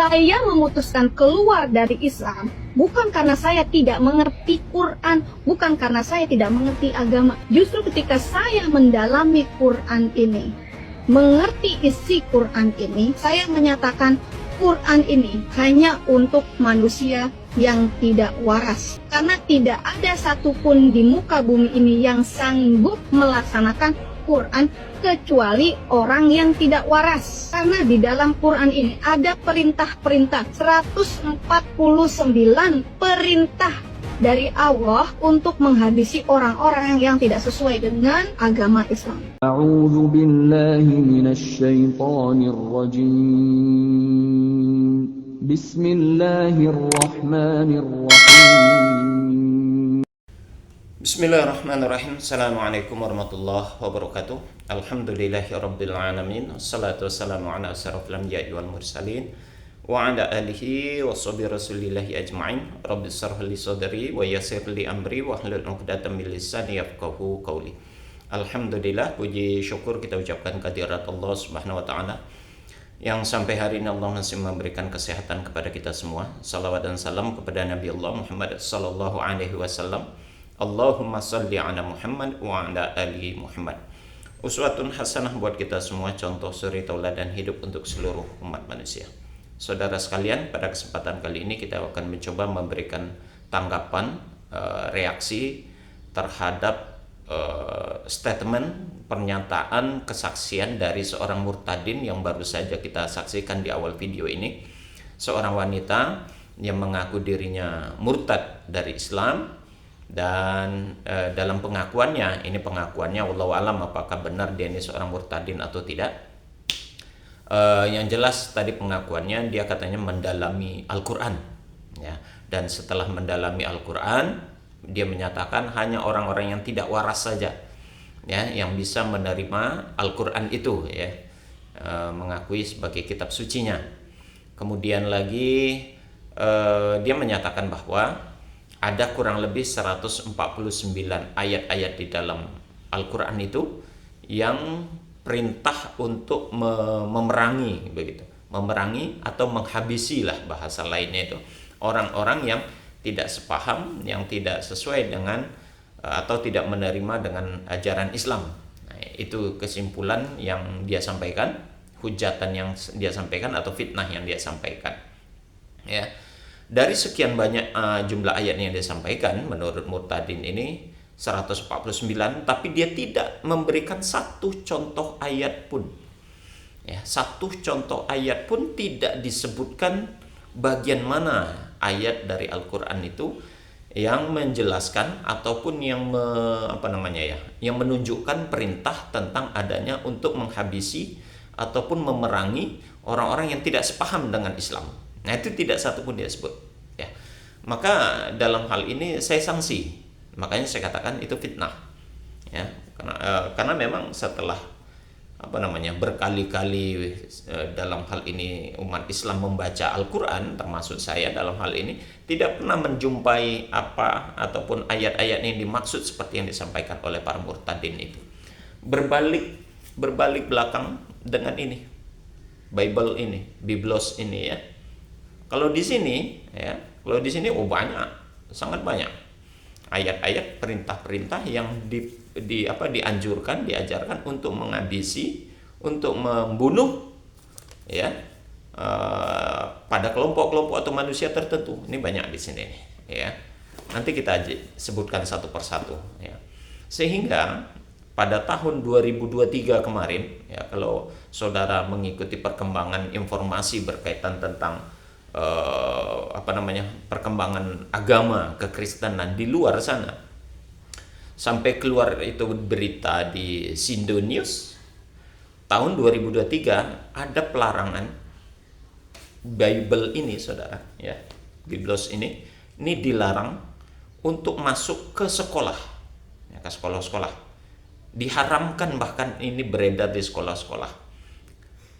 Saya memutuskan keluar dari Islam bukan karena saya tidak mengerti Quran, bukan karena saya tidak mengerti agama. Justru ketika saya mendalami Quran ini, mengerti isi Quran ini, saya menyatakan Quran ini hanya untuk manusia yang tidak waras. Karena tidak ada satupun di muka bumi ini yang sanggup melaksanakan Quran kecuali orang yang tidak waras. Karena di dalam Quran ini ada perintah-perintah, 149 perintah dari Allah untuk menghabisi orang-orang yang tidak sesuai dengan agama Islam. A'udzu billahi minasy syaithanir rajim. Bismillahirrahmanirrahim. Bismillahirrahmanirrahim. Assalamualaikum warahmatullahi wabarakatuh. Alhamdulillahirabbil alamin. Wassalatu wassalamu ala asyrafil anbiya'i wal mursalin wa ala alihi washabihi rasulillahi ajma'in. Rabbi shrah li sadri wa yassir li amri wa hlul 'uqdatam min lisani yafqahu qawli. Alhamdulillah, puji syukur kita ucapkan kehadirat Allah Subhanahu wa taala yang sampai hari ini Allah masih memberikan kesehatan kepada kita semua. Salawat dan salam kepada Nabi Allah Muhammad sallallahu alaihi wasallam. Allahumma salli ala Muhammad wa ala ali Muhammad. Uswatun hasanah buat kita semua, contoh suri tauladan hidup untuk seluruh umat manusia. Saudara sekalian, pada kesempatan kali ini kita akan mencoba memberikan tanggapan, reaksi terhadap statement, pernyataan, kesaksian dari seorang murtadin yang baru saja kita saksikan di awal video ini. Seorang wanita yang mengaku dirinya murtad dari Islam. Dan dalam pengakuannya, ini pengakuannya wallahu alam apakah benar dia ini seorang murtadin atau tidak. Yang jelas tadi pengakuannya dia katanya mendalami Al-Quran, ya. Dan setelah mendalami Al-Quran, dia menyatakan hanya orang-orang yang tidak waras saja, ya, yang bisa menerima Al-Quran itu, ya, mengakui sebagai kitab sucinya. Kemudian lagi dia menyatakan bahwa ada kurang lebih 149 ayat-ayat di dalam Al-Quran itu yang perintah untuk memerangi, begitu, memerangi atau menghabisi lah bahasa lainnya itu orang-orang yang tidak sepaham, yang tidak sesuai dengan atau tidak menerima dengan ajaran Islam. Nah, itu kesimpulan yang dia sampaikan, hujatan yang dia sampaikan atau fitnah yang dia sampaikan, ya. Dari sekian banyak jumlah ayat yang disampaikan, menurut murtadin ini 149, tapi dia tidak memberikan satu contoh ayat pun. Ya, satu contoh ayat pun tidak disebutkan bagian mana ayat dari Al-Quran itu yang menjelaskan ataupun yang yang menunjukkan perintah tentang adanya untuk menghabisi ataupun memerangi orang-orang yang tidak sepaham dengan Islam. Nah, itu tidak satu pun dia sebut, ya. Maka dalam hal ini saya sanksi, makanya saya katakan itu fitnah, ya. Karena memang setelah berkali-kali dalam hal ini umat Islam membaca Al-Quran, termasuk saya dalam hal ini, tidak pernah menjumpai apa ataupun ayat-ayat yang dimaksud seperti yang disampaikan oleh para murtadin itu. Berbalik belakang dengan ini, Bible ini, Biblos ini, ya. Kalau di sini, ya, banyak, sangat banyak ayat-ayat perintah-perintah yang dianjurkan, diajarkan untuk menghabisi, untuk membunuh, ya, pada kelompok-kelompok atau manusia tertentu. Ini banyak di sini, ya. Nanti kita sebutkan satu persatu, ya. Sehingga pada tahun 2023 kemarin, ya, kalau saudara mengikuti perkembangan informasi berkaitan tentang perkembangan agama kekristenan di luar sana, sampai keluar itu berita di Sindo News tahun 2023 ada pelarangan Bible ini, saudara, ya, Biblos ini dilarang untuk masuk ke sekolah, ya, ke sekolah-sekolah, diharamkan bahkan ini beredar di sekolah-sekolah.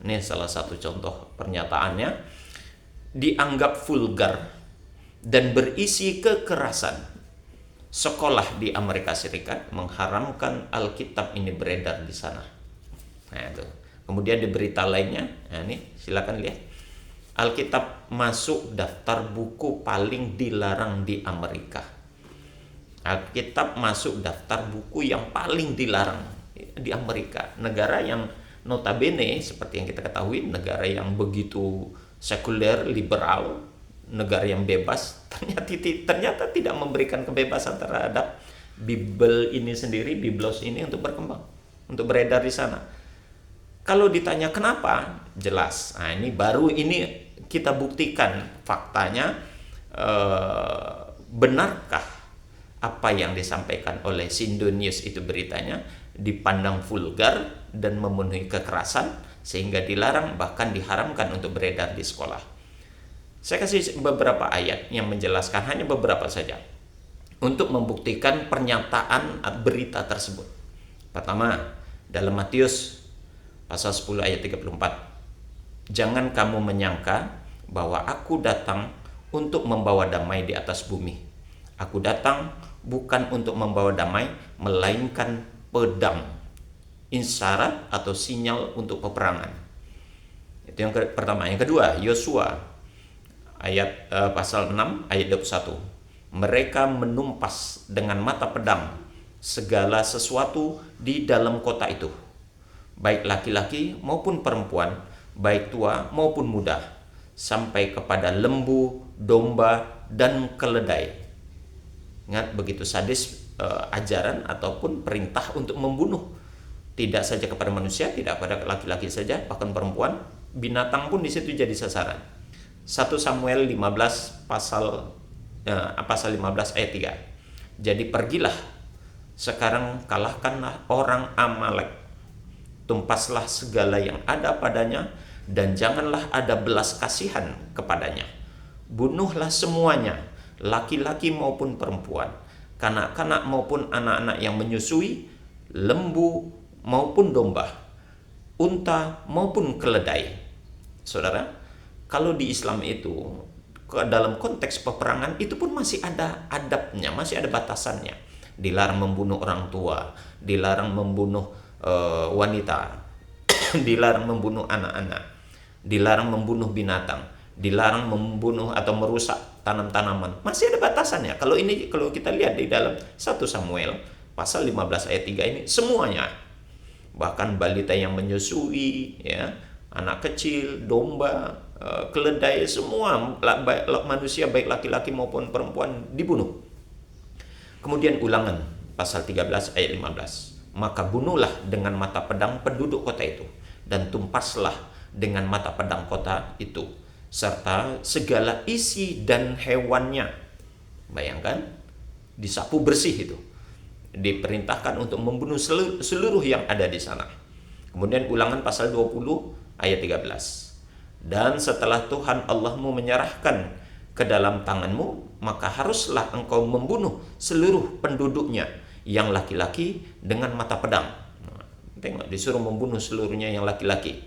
Ini salah satu contoh pernyataannya. Dianggap vulgar dan berisi kekerasan. Sekolah di Amerika Serikat mengharamkan Alkitab ini beredar di sana. Nah, itu. Kemudian di berita lainnya, nah ini silakan lihat. Alkitab masuk daftar buku paling dilarang di Amerika. Alkitab masuk daftar buku yang paling dilarang di Amerika, negara yang notabene seperti yang kita ketahui, negara yang begitu sekuler, liberal, negara yang bebas, ternyata tidak memberikan kebebasan terhadap Bible ini sendiri, Biblos ini untuk berkembang, untuk beredar di sana. Kalau ditanya kenapa, jelas. Nah, ini kita buktikan faktanya, benarkah apa yang disampaikan oleh Sindo News itu beritanya dipandang vulgar dan memenuhi kekerasan sehingga dilarang bahkan diharamkan untuk beredar di sekolah. Saya kasih beberapa ayat yang menjelaskan, hanya beberapa saja, untuk membuktikan pernyataan berita tersebut. Pertama, dalam Matius pasal 10 ayat 34. Jangan kamu menyangka bahwa aku datang untuk membawa damai di atas bumi. Aku datang bukan untuk membawa damai, melainkan pedang, isyarat atau sinyal untuk peperangan. Itu yang pertama. Yang kedua, Yosua ayat pasal 6 ayat 21. Mereka menumpas dengan mata pedang segala sesuatu di dalam kota itu, baik laki-laki maupun perempuan, baik tua maupun muda, sampai kepada lembu, domba, dan keledai. Ingat, begitu sadis ajaran ataupun perintah untuk membunuh. Tidak saja kepada manusia, tidak pada laki-laki saja, bahkan perempuan, binatang pun di situ jadi sasaran. 1 Samuel 15 pasal 15 ayat 3. Jadi pergilah sekarang, kalahkanlah orang Amalek, tumpaslah segala yang ada padanya, dan janganlah ada belas kasihan kepadanya. Bunuhlah semuanya, laki-laki maupun perempuan, kanak-kanak maupun anak-anak yang menyusui, lembu maupun domba, unta maupun keledai. Saudara, kalau di Islam itu, dalam konteks peperangan itu pun masih ada adabnya, masih ada batasannya. Dilarang membunuh orang tua, dilarang membunuh wanita, dilarang membunuh anak-anak, dilarang membunuh binatang, dilarang membunuh atau merusak tanam-tanaman. Masih ada batasannya. Kalau kita lihat di dalam 1 Samuel pasal 15 ayat 3 ini, semuanya, bahkan balita yang menyusui, ya, anak kecil, domba, keledai, semua baik manusia, baik laki-laki maupun perempuan, dibunuh. Kemudian Ulangan pasal 13 ayat 15. Maka bunuhlah dengan mata pedang penduduk kota itu, dan tumpaslah dengan mata pedang kota itu, serta segala isi dan hewannya. Bayangkan, disapu bersih itu. Diperintahkan untuk membunuh seluruh yang ada di sana. Kemudian Ulangan pasal 20 ayat 13. Dan setelah Tuhan Allahmu menyerahkan ke dalam tanganmu, maka haruslah engkau membunuh seluruh penduduknya yang laki-laki dengan mata pedang. Tengok, disuruh membunuh seluruhnya yang laki-laki.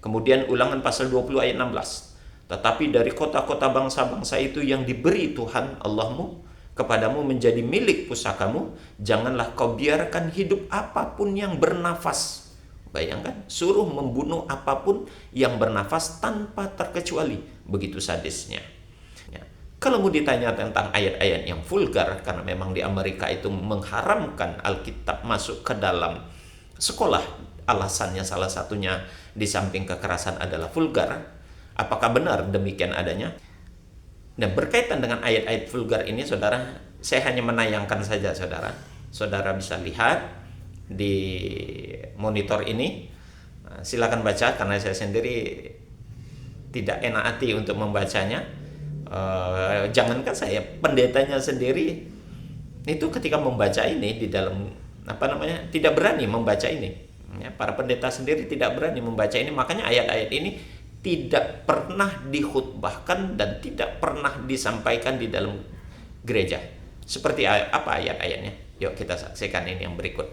Kemudian Ulangan pasal 20 ayat 16. Tetapi dari kota-kota bangsa-bangsa itu yang diberi Tuhan Allahmu kepadamu menjadi milik pusakamu, janganlah kau biarkan hidup apapun yang bernafas. Bayangkan, suruh membunuh apapun yang bernafas tanpa terkecuali. Begitu sadisnya. Ya. Kalau mau ditanya tentang ayat-ayat yang vulgar, karena memang di Amerika itu mengharamkan Alkitab masuk ke dalam sekolah, alasannya salah satunya di samping kekerasan adalah vulgar. Apakah benar demikian adanya? Nah, berkaitan dengan ayat-ayat vulgar ini, saudara, saya hanya menayangkan saja, saudara. Saudara bisa lihat di monitor ini. Silakan baca, karena saya sendiri tidak enak hati untuk membacanya. Jangankan saya, pendetanya sendiri itu ketika membaca ini di dalam tidak berani membaca ini. Ya, para pendeta sendiri tidak berani membaca ini, makanya ayat-ayat ini tidak pernah dikhutbahkan dan tidak pernah disampaikan di dalam gereja. Seperti apa ayat-ayatnya? Yuk kita saksikan ini yang berikut.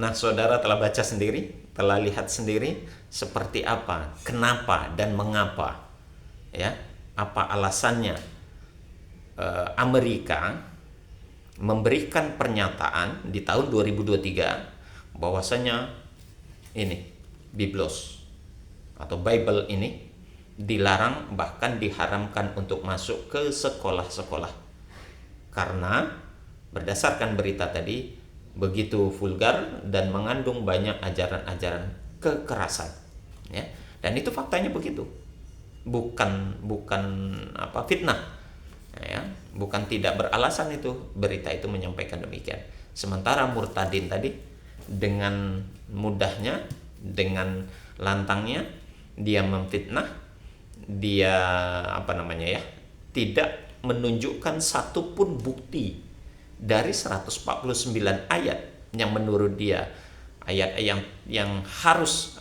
Nah, saudara telah baca sendiri, telah lihat sendiri seperti apa, kenapa dan mengapa, ya, apa alasannya Amerika memberikan pernyataan di tahun 2023 bahwasanya ini Biblos atau Bible ini dilarang, bahkan diharamkan untuk masuk ke sekolah-sekolah, karena berdasarkan berita tadi begitu vulgar dan mengandung banyak ajaran-ajaran kekerasan, ya. Dan itu faktanya begitu, bukan fitnah, ya, bukan tidak beralasan itu berita itu menyampaikan demikian. Sementara murtadin tadi dengan mudahnya, dengan lantangnya dia memfitnah, dia tidak menunjukkan satupun bukti dari 149 ayat yang menurut dia ayat yang harus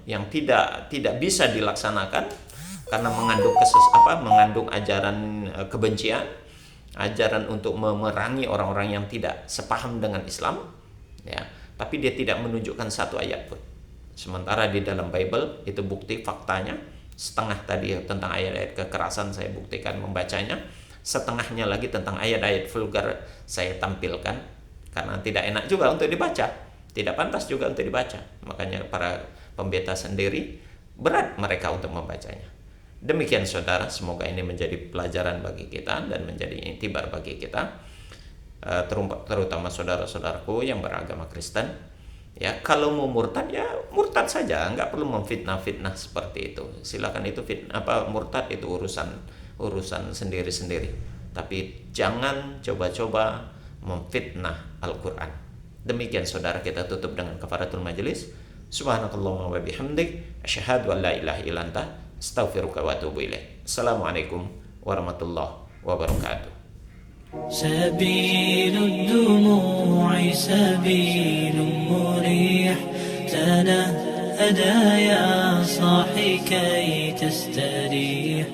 yang tidak bisa dilaksanakan karena mengandung ajaran kebencian, ajaran untuk memerangi orang-orang yang tidak sepaham dengan Islam, ya. Tapi dia tidak menunjukkan satu ayat pun. Sementara di dalam Bible itu bukti faktanya, setengah tadi tentang ayat-ayat kekerasan saya buktikan membacanya, setengahnya lagi tentang ayat-ayat vulgar saya tampilkan, karena tidak enak juga untuk dibaca, tidak pantas juga untuk dibaca. Makanya para pembeta sendiri berat mereka untuk membacanya. Demikian saudara, semoga ini menjadi pelajaran bagi kita dan menjadi iktibar bagi kita, terutama saudara-saudaraku yang beragama Kristen. Ya, kalau mau murtad ya murtad saja, nggak perlu memfitnah-fitnah seperti itu. Silakan, itu murtad itu urusan sendiri-sendiri. Tapi jangan coba-coba memfitnah Al-Quran. Demikian saudara, kita tutup dengan kafaratul majelis. Subhanakallahumma wa bihamdik, asyhadu an la ilaha illa anta, astaghfiruka wa atubu ilaik. Assalamualaikum warahmatullahi wabarakatuh. سبيل الدموع سبيل مريح، تنهدى يا صاحي كي تستريح.